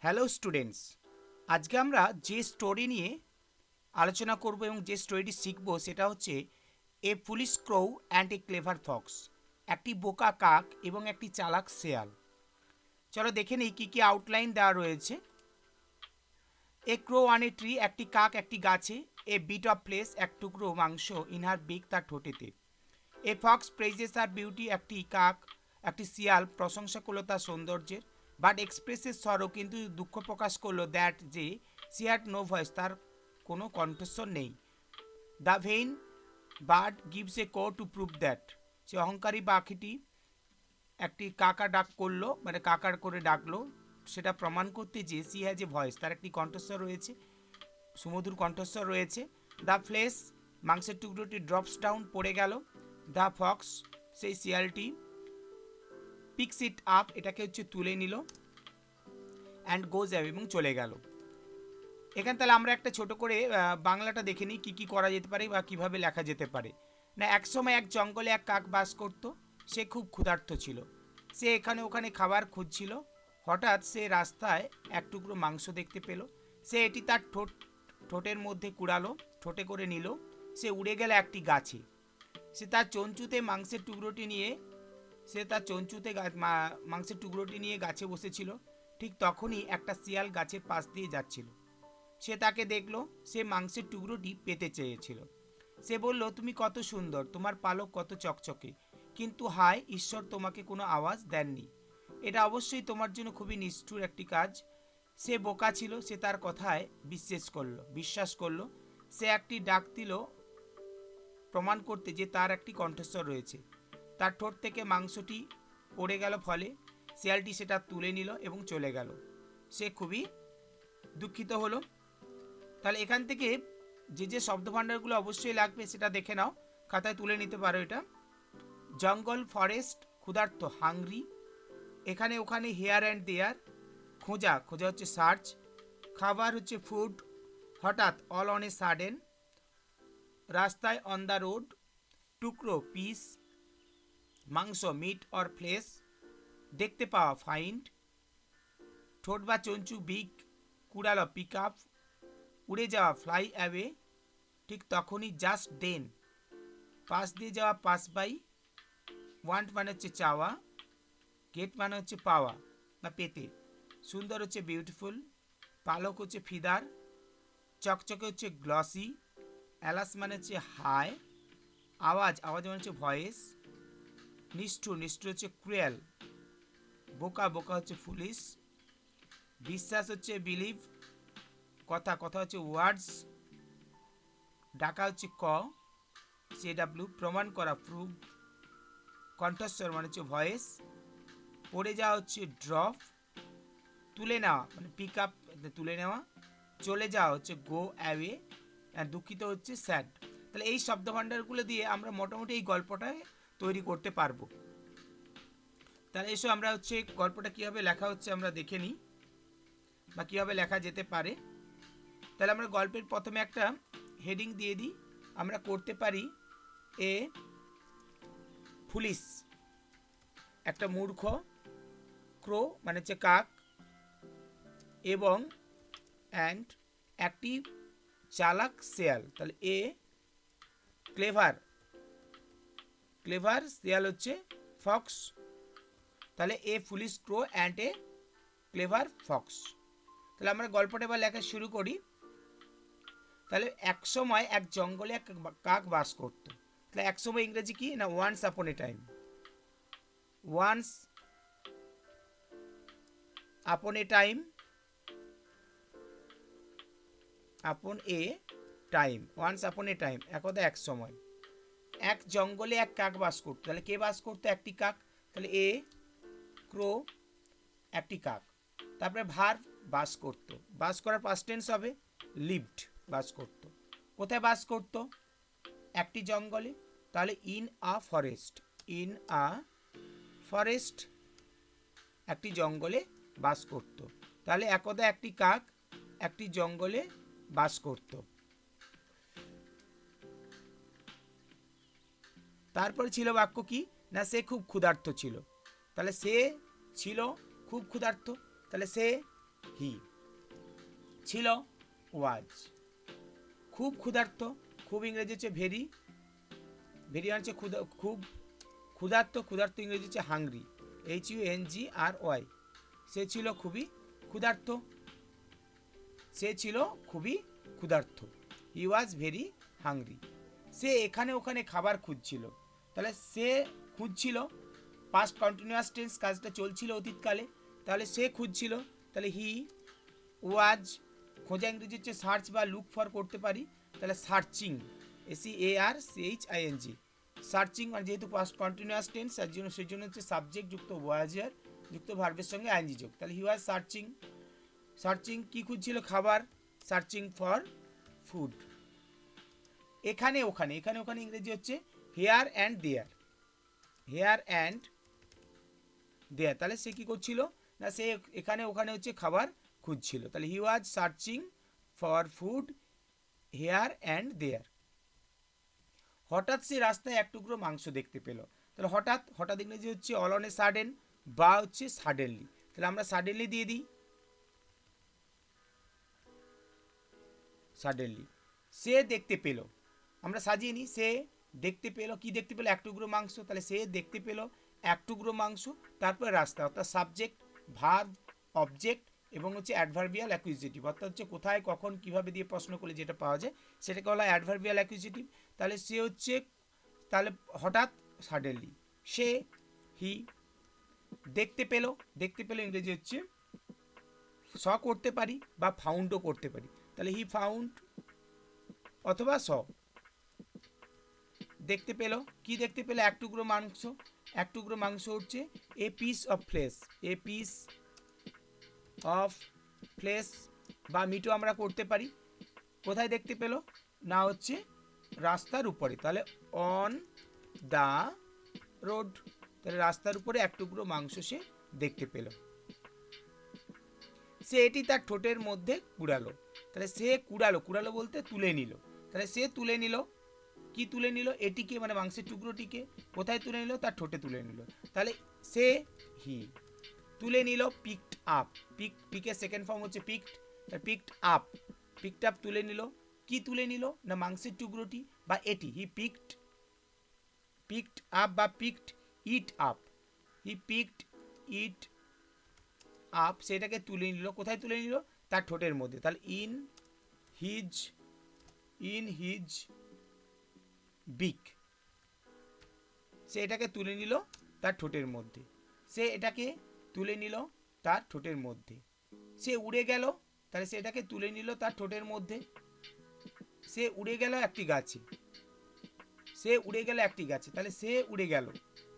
Hello students, আজকে আমরা যে স্টোরি নিয়ে আলোচনা করব এবং যে স্টোরিটি শিখব সেটা হচ্ছে a foolish crow and a clever fox. একটি বোকা কাক এবং একটি চালাক শেয়াল। চলো দেখে নিই কী কী আউটলাইন দেওয়া রয়েছে। এ ক্রো অন এ ট্রি, একটি কাক একটি গাছে। এ বিট অফ ফ্লেশ, এক টুকরো মাংস। ইন হার বিক, তার ঠোঁটেতে। A fox praises her beauty, একটি কাক একটি শিয়াল প্রশংসা করলো তার সৌন্দর্যের। বাট এক্সপ্রেসেস সরো, কিন্তু দুঃখ প্রকাশ করলো দ্যাট যে সি হ্যাড নো ভয়েস, তার কোনো কণ্ঠস্বর নেই। The vain bird gives a caw to prove that, সে অহংকারী পাখিটি একটি কাকা ডাক করলো, মানে কাকার করে ডাকলো, সেটা প্রমাণ করতে যে সি হ্যাজ এ ভয়েস, তার একটি কণ্ঠস্বর রয়েছে, সুমধুর কণ্ঠস্বর রয়েছে। দ্য ফ্লেশ, মাংসের টুকরোটি ড্রপস ডাউন, পড়ে গেল। দ্য ফক্স, সেই শিয়ালটি পিক্স ইট আপ, এটাকে হচ্ছে তুলে নিল। অ্যান্ড গোজ অ্যাওয়ে, এবং চলে গেল। এখানে তাহলে আমরা একটা ছোট করে বাংলাটা দেখে নিই কী কী করা যেতে পারে বা কীভাবে লেখা যেতে পারে। না, একসময় এক জঙ্গলে এক কাক বাস করত। সে খুব ক্ষুধার্ত ছিল। সে এখানে ওখানে খাবার খুঁজছিল। হঠাৎ সে রাস্তায় এক টুকরো মাংস দেখতে পেল। সে এটি তার ঠোঁটের মধ্যে কুড়ালো, ঠোঁটে করে নিল। সে উড়ে গেল একটি গাছে। সে তার চঞ্চুতে মাংসের টুকরোটি নিয়ে সে তার চঞ্চুতে মাংসের টুকরোটি নিয়ে গাছে বসেছিল। ঠিক তখনই একটা শিয়াল গাছের পাশ দিয়ে যাচ্ছিল। সে তাকে দেখলো। সে মাংসের টুকরোটি পেতে চেয়েছিল। সে বলল, তুমি কত সুন্দর, তোমার পালক কত চকচকে, কিন্তু হায় ঈশ্বর, তোমাকে কোনো আওয়াজ দেননি। এটা অবশ্যই তোমার জন্য খুবই নিষ্ঠুর একটি কাজ। সে বোকা ছিল, সে তার কথায় বিশ্বাস করলো। সে একটি ডাক দিল প্রমাণ করতে যে তার একটি কণ্ঠস্বর রয়েছে। তার ঠোঁট থেকে মাংসটি পড়ে গেল, ফলে শিয়ালটি সেটা তুলে নিল এবং চলে গেল। সে খুবই দুঃখিত হলো। তাহলে এখান থেকে যে যে শব্দভাণ্ডারগুলো অবশ্যই লাগবে সেটা দেখে নাও, খাতায় তুলে নিতে পারো। এটা জঙ্গল, ফরেস্ট, ক্ষুধার্ত হাংরি, এখানে ওখানে হেয়ার অ্যান্ড দেয়ার, খোঁজা, খোঁজা হচ্ছে সার্চ, খাবার হচ্ছে ফুড, হঠাৎ অল অন এ সাডেন, রাস্তায় অন দ্য রোড, টুকরো পিস, মাংস মিট অর ফ্লেশ, দেখতে পাওয়া ফাইন্ড, ঠোঁট বা চঞ্চু বিগ, কুড়ালো পিক আপ, উড়ে যাওয়া ফ্লাই অ্যাওয়ে, ঠিক তখনই জাস্ট দেন, পাশ দিয়ে যাওয়া পাস বাই, ওয়ান্ট মানে হচ্ছে চাওয়া, গেট মানে হচ্ছে পাওয়া বা পেতে, সুন্দর হচ্ছে বিউটিফুল, পালক হচ্ছে ফিদার, চকচকে হচ্ছে গ্লসি, অ্যালাস মানে হচ্ছে হাই, আওয়াজ, আওয়াজ মানে হচ্ছে ভয়েস, নিষ্ঠুর, নিষ্ঠুর হচ্ছে ক্রুয়েল, বোকা, বোকা হচ্ছে ফুলিশ, বিশ্বাস হচ্ছে বিলিভ, কথা, কথা হচ্ছে ওয়ার্ডস, ডাকা হচ্ছে ক, সিডাব্লিউ, প্রমাণ করা প্রুভ, কণ্ঠস্বর মানে হচ্ছে ভয়েস, পড়ে যাওয়া হচ্ছে ড্রপ, তুলে নেওয়া মানে পিক আপ, তুলে নেওয়া, চলে যাওয়া হচ্ছে গো অ্যাওয়ে, দুঃখিত হচ্ছে স্যাড। তাহলে এই শব্দভাণ্ডারগুলো দিয়ে আমরা মোটামুটি এই গল্পটা তৈরি করতে পারবো। তাহলে এসো আমরা হচ্ছে গল্পটা কীভাবে লেখা হচ্ছে আমরা দেখে নিই, বা কীভাবে লেখা যেতে পারে। তাহলে আমরা গল্পের প্রথমে একটা হেডিং দিয়ে দিই। আমরা করতে পারি এ ফুলিশ, একটা মূর্খ, ক্রো মানে হচ্ছে কাক, এবং অ্যান্ড একটি চালাক শেয়াল। তাহলে এ ক্লেভার, ক্লেভার শেয়াল হচ্ছে ফক্স। তাহলে a foolish crow and a clever fox. তাহলে আমরা গল্পটা এবার লেখা শুরু করি। তাহলে এক সময় এক জঙ্গলে এক কাক বাস করত। তাহলে এক সময় ইংরেজি কি না, ওয়ান্স আপন এ টাইম, ওয়ান্স আপন এ টাইম, আপন এ টাইম, ওয়ান্স আপন এ টাইম, একদা এক সময় এক জঙ্গলে এক কাক বাস করতো। তাহলে কে বাস করতো? একটি কাক। তাহলে এ ক্রো, একটি কাক। তারপরে ভার, বাস করতো, বাস করার পাস্ট টেন্স হবে লিভড, বাস করতো। কোথায় বাস করতো? একটি জঙ্গলে। তাহলে in a forest, in a forest, একটি জঙ্গলে বাস করত। তাহলে একদা একটি কাক একটি জঙ্গলে বাস করত। তারপরে ছিল বাক্য কি না, সে খুব ক্ষুধার্ত ছিল। তাহলে সে ছিল খুব ক্ষুধার্ত। তাহলে সে হি। ছিল ওয়াজ। খুব ক্ষুধার্ত, খুব ইংরেজি হচ্ছে ভেরি, ভেরি হচ্ছে খুব ক্ষুধার্ত, ক্ষুধার্ত ইংরেজি হচ্ছে হাংরি, HUNGRY। সে ছিল খুবই ক্ষুধার্ত, সে ছিল খুবই ক্ষুধার্ত, হি ওয়াজ ভেরি হাংরি। সে এখানে ওখানে খাবার খুঁজছিল, তাহলে সে খুঁজছিল, পাস্ট কন্টিনিউয়াস টেন্স, কাজটা চলছিল অতীতকালে, তাহলে সে খুঁজছিল, তাহলে হি ওয়াজ। খোঁজা ইংরেজি হচ্ছে সার্চ বা লুক ফর করতে পারি, তাহলে সার্চিং, SEARCHING, সার্চিং। আর যেহেতু পাস্ট কন্টিনিউয়াস টেন্স, সেই জন্য হচ্ছে সাবজেক্ট যুক্ত ওয়াজার যুক্ত ভার্বের সঙ্গে আইএনজি যোগ, তাহলে হি ওয়াজ সার্চিং। সার্চিং কি খুঁজছিল? খাবার, সার্চিং ফর ফুড। এখানে ওখানে, এখানে ওখানে ইংরেজি হচ্ছে here and there, here and there. তাহলে সে কি করছিল না, সে এখানে ওখানে হচ্ছে খাবার খুঁজছিল, তাহলে he was searching for food here and there. হঠাৎ সে রাস্তায় এক টুকরো মাংস দেখতে পেল, তাহলে হঠাৎ, হঠাৎ ইংরেজি হচ্ছে অল অন এ সাডেন বা হচ্ছে সাডেনলি, তাহলে আমরা সাডেনলি দিয়ে দিই, সাডেনলি। সে দেখতে পেল, আমরা সাজিয়ে নিই, সে দেখতে পেল, কি দেখতে পেল? এক টুকরো মাংস, তাহলে সে দেখতে পেল এক টুকরো মাংস, তারপরে রাস্তা, অর্থাৎ সাবজেক্ট, ভার্ব, অবজেক্ট এবং হচ্ছে অ্যাডভার্বিয়াল অ্যাকুইজিটিভ, অর্থাৎ হচ্ছে কোথায় কখন কিভাবে দিয়ে প্রশ্ন করলে যেটা পাওয়া যায় সেটাকে বলা হয় অ্যাডভার্বিয়াল অ্যাকুইজিটিভ। তাহলে সে হচ্ছে, তাহলে হঠাৎ সাডেনলি, সে হি দেখতে পেল, দেখতে পেল ইংরেজি হচ্ছে স করতে পারি বা ফাউন্ডও করতে পারি, তাহলে হি ফাউন্ড অথবা স। দেখতে পেল, কি দেখতে পেল? এক টুকরো মাংস, এক টুকরো মাংস হচ্ছে a piece of flash, a piece of flash বা মিটও আমরা করতে পারি। কোথায় দেখতে পেল? না হচ্ছে রাস্তার উপরে, তাহলে অন দ্য রোড, তাহলে রাস্তার উপরে এক টুকরো মাংস সে দেখতে পেল। সে এটি তার ঠোঁটের মধ্যে কুড়ালো, তাহলে সে কুড়ালো, কুড়ালো বলতে তুলে নিল, তাহলে সে তুলে নিল, কি তুলে নিল? এটিকে মানে মাংসের টুকরোটিকে কোথায় তুলে নিল? তার ঠোঁটে তুলে নিল, তাহলে সে হি তুলে নিল, পিকড আপ, পিকের সেকেন্ড ফর্ম হচ্ছে picked, picked up, picked up তুলে নিল, কি তুলে নিল? না মাংসের টুকরোটি বা এটি, হি পিকড, পিকড আপ বা picked it up, he picked it up, সেটাকে তুলে নিল, কোথায় তুলে নিল? তার ঠোঁটের মধ্যে, তাহলে ইন হিজ বিক, সে এটাকে তুলে নিল তার ঠোঁটের মধ্যে, সে এটাকে তুলে নিল তার ঠোঁটের মধ্যে। সে উড়ে গেল, তাহলে সে এটাকে তুলে নিল তার ঠোঁটের মধ্যে, সে উড়ে গেল একটি গাছে, সে উড়ে গেল একটি গাছে, তাহলে সে উড়ে গেল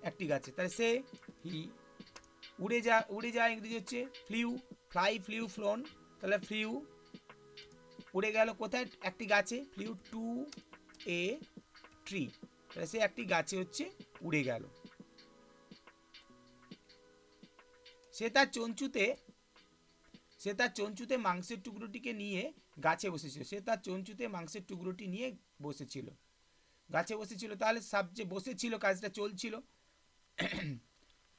একটি গাছে, তাহলে সে হি উড়ে যা, উড়ে যা ইংরেজি হচ্ছে ফ্লিউ, ফ্লাই, ফ্লিউ, ফ্লোন, তাহলে ফ্লিউ উড়ে গেল কোথায়? একটি গাছে, ফ্লিউ টু এ ট্রি, তাহলে সে একটি গাছে হচ্ছে উড়ে গেল। সে তার চঞ্চুতে মাংসের টুকরোটিকে নিয়ে গাছে বসেছিল, সে তার চঞ্চুতে মাংসের টুকরোটি নিয়ে বসেছিল, গাছে বসেছিল, তাহলে সাবজেক্ট বসেছিল, কাজটা চলছিল,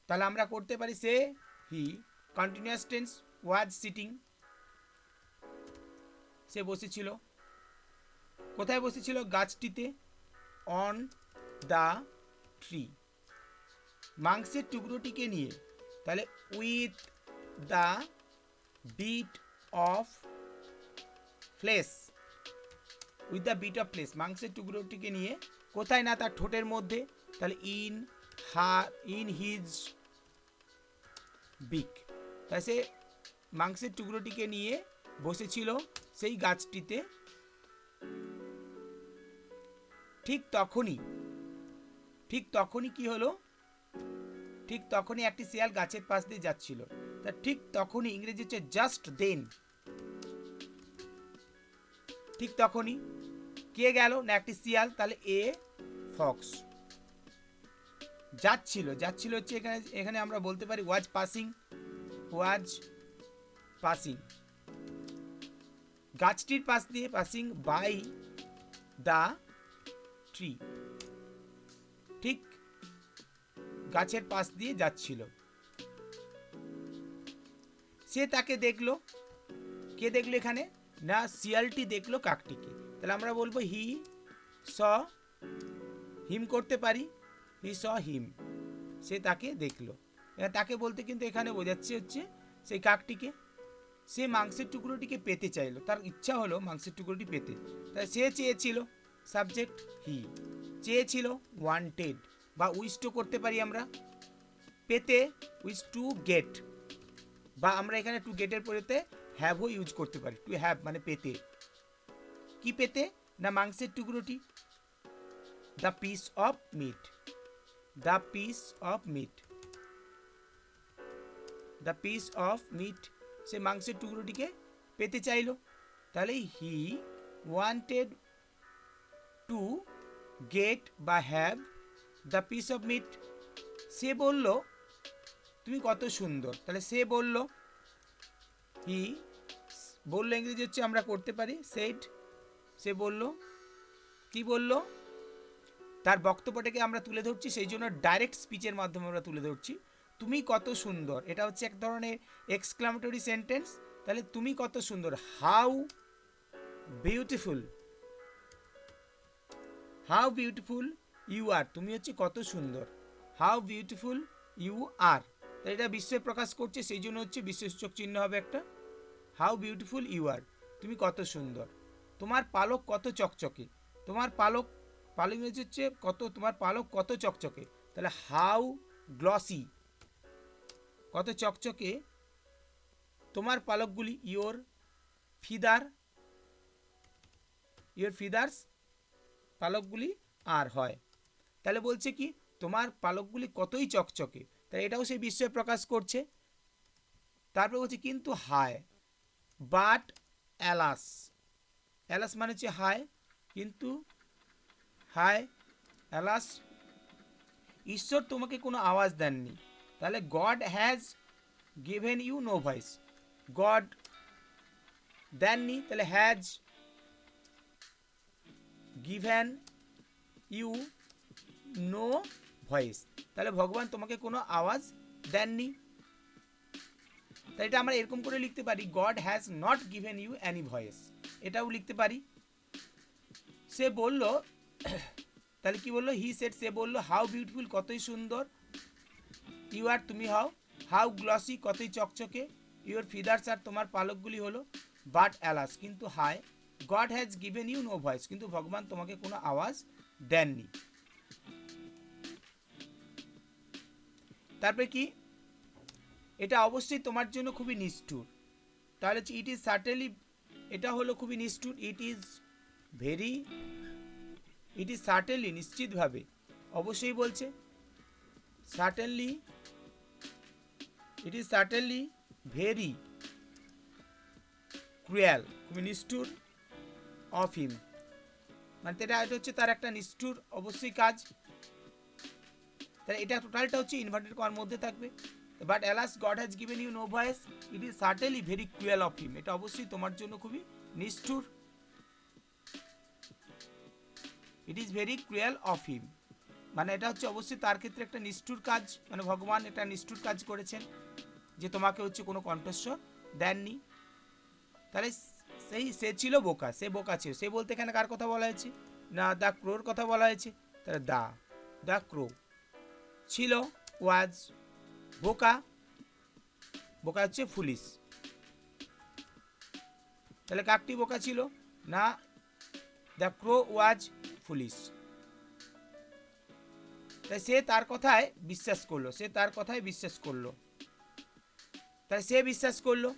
তাহলে আমরা করতে পারি সে হি, কন্টিনিউয়াস টেন্স ওয়াজ সিটিং, সে বসেছিল, কোথায় বসেছিল? গাছটিতে, অন দ্য ট্রি। মাংসের টুকরোটিকে নিয়ে, তাহলে with the bit of flesh, with the bit of flesh, মাংসের টুকরোটিকে নিয়ে কোথায়? না তার ঠোঁটের মধ্যে, তাহলে ইন হিজ বিক, তাই সে মাংসের টুকরোটিকে নিয়ে বসেছিল সেই গাছটিতে। ঠিক তখনই কি হলো? ঠিক তখনই একটি শিয়াল গাছের পাশ দিয়ে যাচ্ছিল, তা ঠিক তখনই ইংরেজি হচ্ছে জাস্ট দেন, ঠিক তখনই কে গেল? না একটি শিয়াল, তাহলে এ ফক্স যাচ্ছিল, যাচ্ছিল হচ্ছে এখানে আমরা বলতে পারি ওয়াজ পাসিং, ওয়াজ পাসিং, গাছটির পাশ দিয়ে, পাসিং বাই দ্য ট্রি, ঠিক গাছের পাশ দিয়ে যাচ্ছিল। সে তাকে দেখলো। কে দেখলো এখানে? না, শিয়ালটি দেখলো কাকটিকে। তাহলে আমরা বলবো হি স হিম করতে পারি, হি স হিম, সে তাকে দেখলো। তাকে বলতে কিন্তু এখানে বোঝাচ্ছে হচ্ছে সেই কাকটিকে। সে মাংসের টুকরোটিকে পেতে চাইলো, তার ইচ্ছা হলো মাংসের টুকরোটি পেতে। তাই সে চেয়েছিল, সাবজেক্ট হি, চেয়েছিল ওয়ান্টেড, বা উইশ টু করতে পারি আমরা, পেতে উইশ টু গেট, বা আমরা এখানে টু গেটের পরেতে হ্যাভও ইউজ করতে পারি। টু হ্যাভ মানে পেতে। কি পেতে? না মাংসের টুকরোটি, the piece of meat, the piece of meat, the piece of meat, সে মাংসের টুকরোটিকে পেতে চাইল। তাহলে হি ওয়ান্টেড টু গেট বা have the piece of meat. সে বলল তুমি কত সুন্দর, তাহলে সে বলল, হি বললো ইংরেজি হচ্ছে আমরা করতে পারি সেড। সে বলল, কি বলল? তার বক্তব্যটাকে আমরা তুলে ধরছি, সেই জন্য ডাইরেক্ট স্পিচের মাধ্যমে আমরা তুলে ধরছি। তুমি কত সুন্দর, এটা হচ্ছে এক ধরনের এক্সক্লামেটরি সেন্টেন্স। তাহলে তুমি কত সুন্দর, how beautiful, how beautiful you are, তুমি হচ্ছে কত সুন্দর, হাউ বিউটিফুল ইউ আর। তাই এটা বিস্ময় প্রকাশ করছে, সেই জন্য হচ্ছে বিশেষক চিহ্ন হবে একটা, হাউ বিউটিফুল ইউ আর, তুমি কত সুন্দর। তোমার পালক কত চকচকে, তোমার পালক, পালক হচ্ছে কত, তোমার পালক কত চকচকে। তাহলে হাউ গ্লসি, কত চকচকে তোমার পালকগুলি, ইয়োর ফিদার, ইয়োর ফিদার্স, পালকগুলি আর হয়। তাহলে বলছে কি তোমার পালকগুলি কতই চকচকে, তাহলে এটাও সেই বিস্ময় প্রকাশ করছে। তারপর বলছে কিন্তু হায়, বাট অ্যালাস, অ্যালাস মানে হচ্ছে হায়, কিন্তু হায় অ্যালাস, ঈশ্বর তোমাকে কোনো আওয়াজ দেননি। তাহলে God has given you no voice, God দেননি, তাহলে has given you no voice, তাহলে ভগবান তোমাকে কোনো আওয়াজ দেননি। তাই এটা আমরা এরকম করে লিখতে পারি, God has not given you any voice, এটাও লিখতে পারি। সে বলল, তাহলে কি বললো? হি সেড, সে বলল, হাউ বিউটিফুল, কতই সুন্দর, ইউ আর, তুমি হও, হাউ গ্লসি, কতই চকচকে, ইউর ফিদার্স আর, তোমার পালকগুলি হলো, বাট অ্যালাস, কিন্তু হায়, God has given you no voice, কিন্তু ভগবান তোমাকে কোনো আওয়াজ দেননি। তারপরে কি? এটা অবশ্যই তোমার জন্য খুবই নিষ্ঠুর। তাহলে ইট ইজ সার্টেনলি, এটা হলো খুবই নিষ্ঠুর, it is very, it is certainly, নিশ্চিতভাবে, অবশ্যই বলছে, certainly, it is certainly very cruel, খুবই নিষ্ঠুর, অফ হিম, মানে এটা হচ্ছে তার একটা নিষ্ঠুর অবশ্যই কাজ। তাহলে এটা টোটালটা হচ্ছে ইনভার্টেড কমার মধ্যে থাকবে। But alas God has given you no voice, it is certainly very cruel of him, এটা অবশ্যই তোমার জন্য খুবই নিষ্ঠুর, it is very cruel of him, মানে এটা হচ্ছে অবশ্যই তার ক্ষেত্রে একটা নিষ্ঠুর কাজ, মানে ভগবান একটা নিষ্ঠুর কাজ করেছেন যে তোমাকে হচ্ছে কোনো কণ্ঠস্বর দেননি। তাহলে সেই সে ছিল বোকা, সে বোকা ছিল, সে বলতে এখানে কার কথা বলা হয়েছে? না দ্য ক্রোর কথা বলা হয়েছে। তাহলে দ্য ক্রো ছিল, ওয়াজ, বোকা, বোকা হচ্ছে ফুলিশ, তাহলে কাকটি বোকা ছিল না, দ্য ক্রো ওয়াজ ফুলিশ। তাই সে তার কথায় বিশ্বাস করলো, সে তার কথায় বিশ্বাস করলো, তাই সে বিশ্বাস করলো,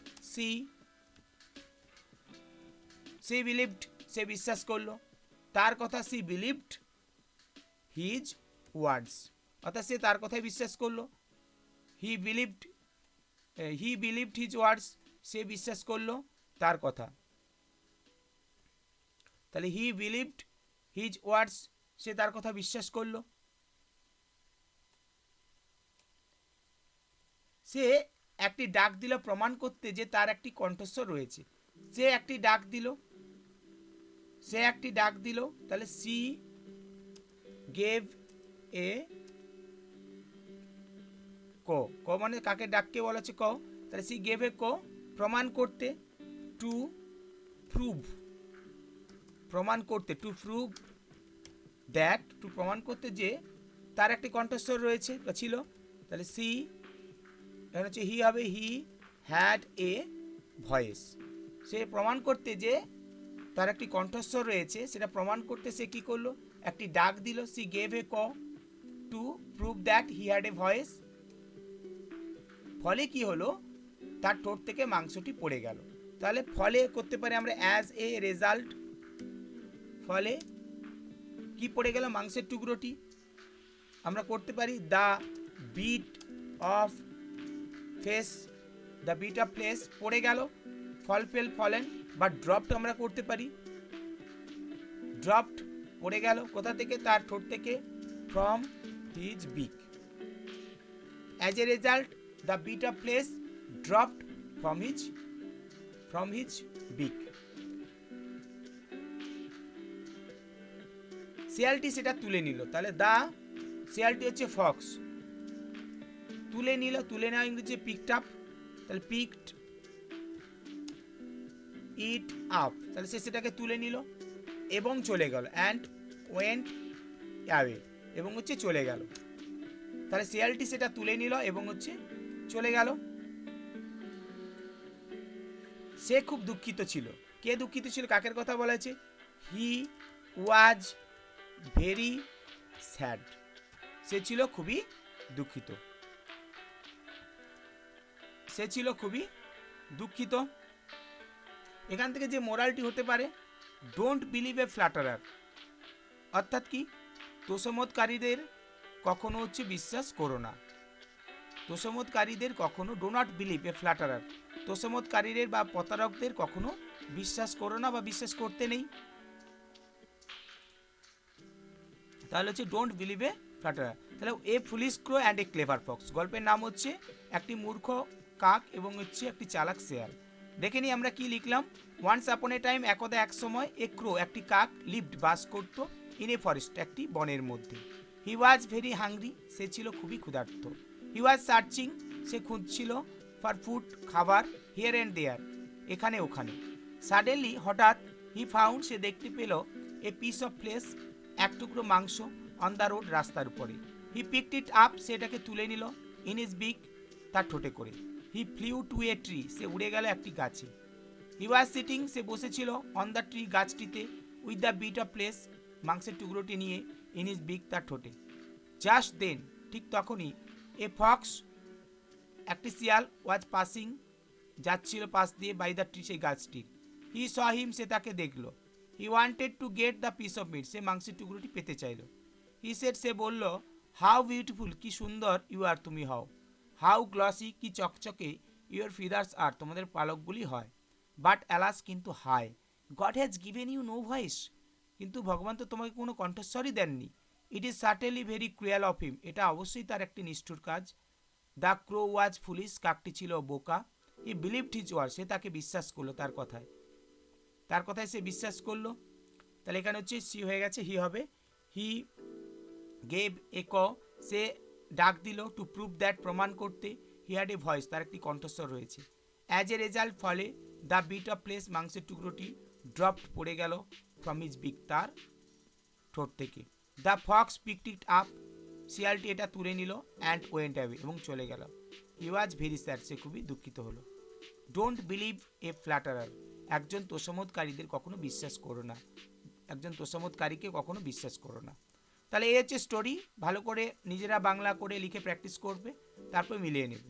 সে বিলিভড, সে বিশ্বাস করলো তার কথা, সি বিলিভড হিজ ওয়ার্ডস, অর্থাৎ সে তার কথায় বিশ্বাস করলো, হি বিলিভড হিজ ওয়ার্ডস, সে বিশ্বাস করলো তার কথা। তাহলে হি বিলিভড হিজ ওয়ার্ডস, সে তার কথা বিশ্বাস করলো। সে একটি ডাক দিল প্রমাণ করতে যে তার একটি কণ্ঠস্বর রয়েছে, সে একটি ডাক দিল, সে একটি ডাক দিল, তাহলে সি গেভ এ ক, ক মানে কাকে ডাককে বলা হচ্ছে ক, তাহলে সি গেভ এ কো, প্রমাণ করতে, টু প্রুভ, প্রমাণ করতে, টু প্রুভ দ্যাট, টু প্রমাণ করতে যে তার একটি কণ্ঠস্বর রয়েছে বা ছিল, তাহলে সি এখানে হচ্ছে হি হবে, হি হ্যাড এ ভয়েস, সে প্রমাণ করতে যে তার একটি কণ্ঠস্বর রয়েছে সেটা প্রমাণ করতে সে কি করলো, একটি ডাক দিল, সি গেভ এ ক two prove that he had a voice. ফলে কি হলো, তার ঠোঁট থেকে মাংসটি পড়ে গেল। তাহলে ফলে করতে পারি আমরা অ্যাজ এ রেজাল্ট, ফলে কি পড়ে গেল, মাংসের টুকরোটি। আমরা করতে পারি the bit of flesh, the bit of flesh পড়ে গেল, ফল ফেল ফলেন, বা ড্রপড আমরা করতে পারি, ড্রপড পড়ে গেল কোথা থেকে, তার ঠোঁট থেকে, from his beak. As a result the bit of flesh dropped from his beak. শিয়ালটি সেটা তুলে নিল, তাহলে দা শিয়ালটি হচ্ছে ফক্স, তুলে নিল, তুলে নেওয়া ইংরেজি পিকড আপ, তাহলে পিকড ইট আপ, তাহলে সে সেটাকে তুলে নিল এবং চলে গেল, অ্যান্ড ওয়েন্ট অ্যাওয়ে, এবং হচ্ছে চলে গেল। তাহলে শিয়ালটি সেটা তুলে নিল এবং হচ্ছে চলে গেল। সে খুব দুঃখিত ছিল, কে দুঃখিত ছিল, কাকের কথা বলা হয়েছে, হি ওয়াজ ভেরি স্যাড, সে ছিল খুবই দুঃখিত, সে ছিল খুবই দুঃখিত। এখান থেকে যে মোরালটি হতে পারে, ডোন্ট বিলিভ এ ফ্ল্যাটারার, অর্থাৎ কি, তোষমতকারীদের কখনো হচ্ছে বিশ্বাস করো না, তোষমতকারীদের কখনো, ডো নট বিলিভ এ ফ্ল্যাটারার, তোষমতকারীদের বা প্রতারকদের কখনো বিশ্বাস করো না বা বিশ্বাস করতে নেই। তাহলে হচ্ছে ডোন্ট বিলিভ এ ফ্ল্যাটারার। তাহলে a foolish crow and a clever fox, গল্পের নাম হচ্ছে একটি মূর্খ কাক এবং হচ্ছে একটি চালাক শেয়াল। দেখে নিই আমরা কি লিখলাম। ওয়ান্স আপন এ টাইম, একদা এক সময়, এ ক্রো একটি কাক, লিভড বাস করত, ইন এ ফরেস্ট একটি বনের মধ্যে। হি ওয়াজ ভেরি হাংরি, সে ছিল খুবই ক্ষুধার্ত। হি ওয়াজ সার্চিং, সে খুঁজছিল, ফর ফুড খাবার, হিয়ার অ্যান্ড দেয়ার এখানে ওখানে। সাডেনলি হঠাৎ, হি ফাউন্ড সে দেখতে পেল, এ পিস অফ ফ্লেশ এক টুকরো মাংস, অন দ্য রোড রাস্তার উপরে। হি পিকড ইট আপ, সেটাকে তুলে নিল, ইন ইজ বিক তার ঠোঁটে করে। He flew to a tree, সে উড়ে গেল একটি গাছে। হি ওয়াজ সিটিং, সে বসেছিল, অন দ্য ট্রি গাছটিতে, with the bit of flesh মাংসের টুকরোটি নিয়ে, ইন ইজ বিক তার ঠোঁটে। জাস্ট দেন ঠিক তখনই, এ ফক্স একটি শিয়াল, ওয়াজ পাসিং যাচ্ছিল পাশ দিয়ে, বাই দ্য ট্রি সেই গাছটির। হি স হিম, সে তাকে দেখলো। He wanted to get the piece of meat, সে মাংসের টুকরোটি পেতে চাইল। হি সেড, সে বলল, হাউ বিউটিফুল, কি সুন্দর, ইউ আর তুমি হও, হাউ গ্লসি, কি চকচকে, ইউর ফিদার্স আর তোমাদের পালকগুলি হয়, বাট অ্যালাস, কিন্তু হায়, God has given you no voice, কিন্তু ভগবান তো তোমাকে কোনো কণ্ঠস্বরই দেননি। It is certainly very cruel of him, এটা অবশ্যই তার একটি নিষ্ঠুর কাজ। দ্য ক্রো ওয়াজ ফুলিশ, কাকটি ছিল বোকা। হি বিলিভড হিজ ওয়ার্ড, সে তাকে বিশ্বাস করলো, তার কথায় সে বিশ্বাস করলো। তাহলে এখানে হচ্ছে সি হয়ে গেছে, হি হবে। হি গেভ এ ক, সে ডাক দিল, টু প্রুভ দ্যাট প্রমাণ করতে, হি হ্যাড এ ভয়েস তার একটি কণ্ঠস্বর রয়েছে। অ্যাজ এ রেজাল্ট ফলে, দ্য বিট অফ প্লেস মাংসের টুকরোটি, ড্রপড পড়ে গেল, ফ্রম হিজ বিক তার ঠোঁট থেকে। The fox picked it up, শিয়ালটি এটা তুলে নিল, অ্যান্ড ওয়েন্ট অ্যাওয়ে এবং চলে গেল। হি ওয়াজ ভেরি স্যাড, সে খুবই দুঃখিত হলো। ডোন্ট বিলিভ এ ফ্ল্যাটারার, একজন তোষামোদকারীদের কখনো বিশ্বাস করো না, একজন তোষামোদকারীকে কখনো বিশ্বাস করো না। তাহলে এই হচ্ছে স্টোরি, ভালো করে নিজেরা বাংলা করে লিখে প্র্যাকটিস করবে, তারপর মিলিয়ে নেবে।